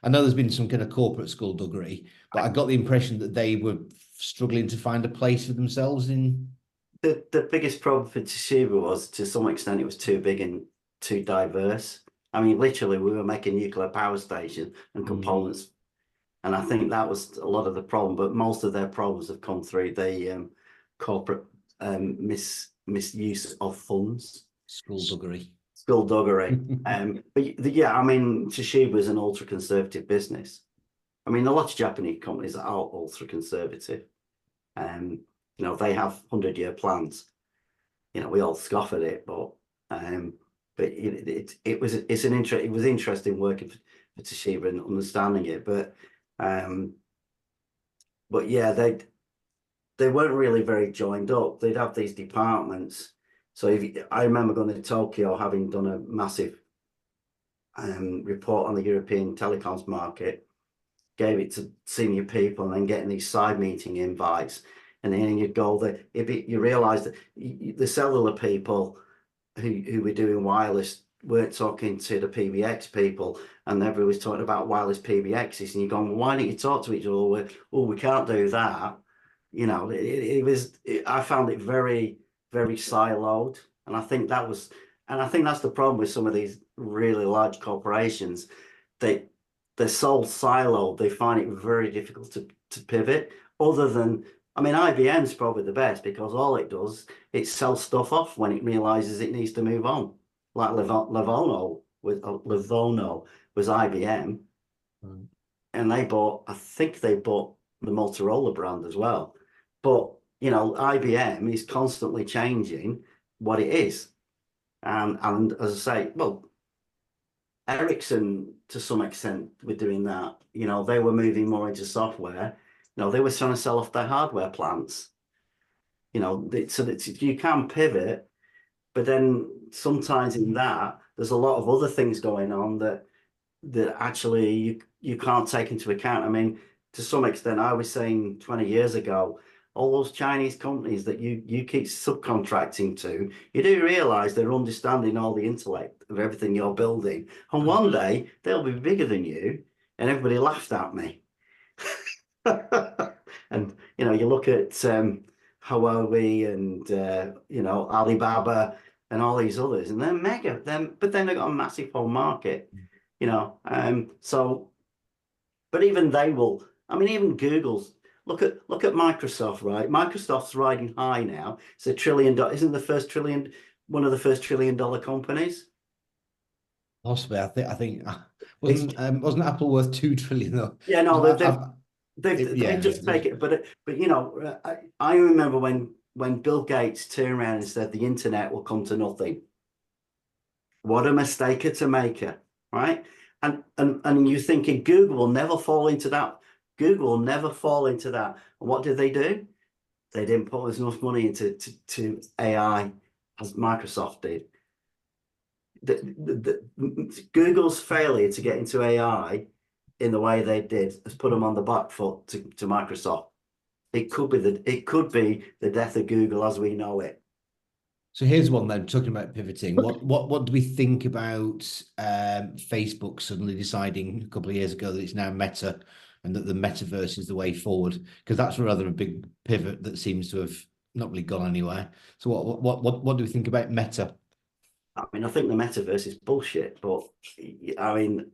I know there's been some kind of corporate skullduggery, but I got the impression that they were struggling to find a place for themselves in. The biggest problem for Toshiba was, to some extent, it was too big and too diverse. I mean, literally, we were making nuclear power station and components, and I think that was a lot of the problem. But most of their problems have come through the corporate misuse of funds, Skullduggery. But yeah, I mean, Toshiba is an ultra conservative business. I mean, a lot of Japanese companies are ultra conservative. They have 100-year plans. We all scoff at it, but it was interesting working for Toshiba and understanding it. But yeah, they weren't really very joined up. They'd have these departments. So I remember going to Tokyo, having done a massive report on the European telecoms market, gave it to senior people, and then getting these side meeting invites. And then you'd go there, you realise that the cellular people who were doing wireless weren't talking to the PBX people, and everybody was talking about wireless PBXs, and you're going, well, why don't you talk to each other? Well, we can't do that. I found it very, very siloed, and I think that's the problem with some of these really large corporations. They're so siloed, they find it very difficult to pivot. Other than, I mean, IBM's probably the best, because all it does, it sells stuff off when it realizes it needs to move on. Like Livono was IBM, and I think they bought the Motorola brand as well. But IBM is constantly changing what it is, and as I say, well, Ericsson to some extent were doing that. They were moving more into software. They were trying to sell off their hardware plants. So that you can pivot, but then sometimes in that there's a lot of other things going on that actually you can't take into account. I mean, to some extent, I was saying 20 years ago, all those Chinese companies that you keep subcontracting to, you do realize they're understanding all the intellect of everything you're building. And one day they'll be bigger than you. And everybody laughed at me. And, you look at Huawei and, Alibaba and all these others, and they're mega, but then they've got a massive home market, so, but even they will, I mean, even Google's, look at Microsoft, right? Microsoft's riding high now. It's $1 trillion. Isn't one of the first $1 trillion companies? Possibly, I think wasn't Apple worth 2 trillion though? Yeah, no, they just take it. But I remember when Bill Gates turned around and said the internet will come to nothing. What a mistake to maker, right? And you're thinking Google will never fall into that. Google will never fall into that. And what did they do? They didn't put as much money into to AI as Microsoft did. Google's failure to get into AI in the way they did has put them on the back foot to Microsoft. It could be the death of Google as we know it. So here's one then, talking about pivoting. What do we think about Facebook suddenly deciding a couple of years ago that it's now Meta and that the metaverse is the way forward? Because that's rather a big pivot that seems to have not really gone anywhere. So what do we think about Meta? I mean, I think the metaverse is bullshit, but I mean,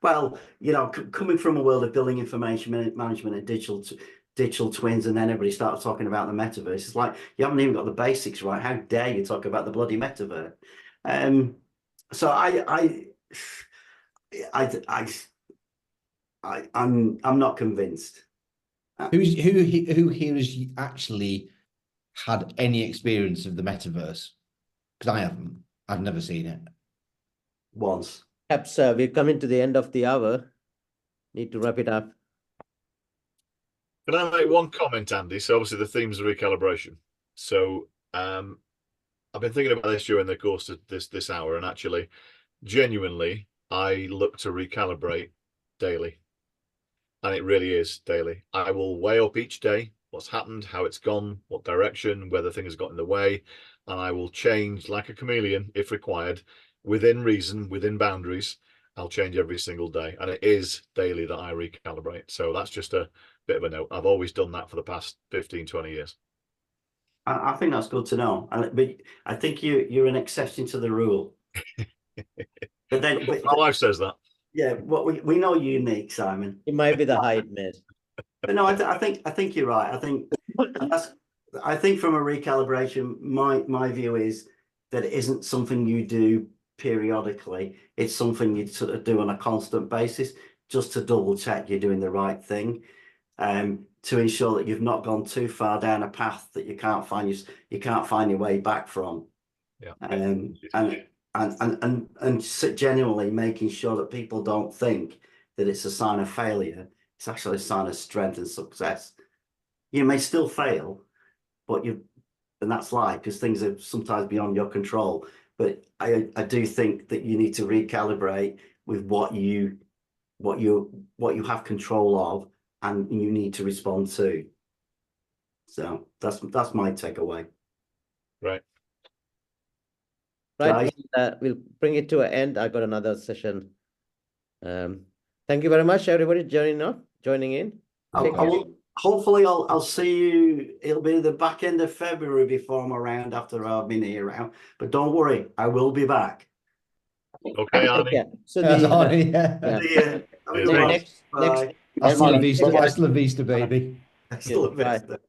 well, you know, coming from a world of building information management and digital twins, and then everybody starts talking about the metaverse. It's like you haven't even got the basics right. How dare you talk about the bloody metaverse? So I'm not convinced. Who here has actually had any experience of the metaverse? Because I haven't. I've never seen it. Once. Perhaps we're coming to the end of the hour. Need to wrap it up. Can I make one comment, Andy? So obviously the themes are recalibration. So I've been thinking about this during the course of this hour, and actually, genuinely, I look to recalibrate daily. And it really is daily. I will weigh up each day what's happened, how it's gone, what direction, whether things got in the way, and I will change like a chameleon if required, within reason, within boundaries. I'll change every single day, and it is daily that I recalibrate. So that's just a bit of a note. I've always done that for the past 15, 20 years. I think that's good to know. But I think you're an exception to the rule. But then My wife says that. Yeah, well, we know you're unique, Simon. It might be the height, mate. But no, I think you're right. I think from a recalibration, my view is that it isn't something you do periodically. It's something you sort of do on a constant basis, just to double check you're doing the right thing, to ensure that you've not gone too far down a path that you can't find your way back from. Yeah. And genuinely making sure that people don't think that it's a sign of failure. It's actually a sign of strength and success. You may still fail, but and that's life, because things are sometimes beyond your control. But I do think that you need to recalibrate with what you have control of, and you need to respond to. So that's my takeaway. Right. Right, we'll bring it to an end. I got another session. Thank you very much, everybody, joining in. Hopefully I'll see you. It'll be the back end of February before I'm around, after I've been here around. But don't worry, I will be back. Okay, Arnie. Yeah. So That's the Arnie, Yeah. so next Hasta la vista, baby. Hasta la vista.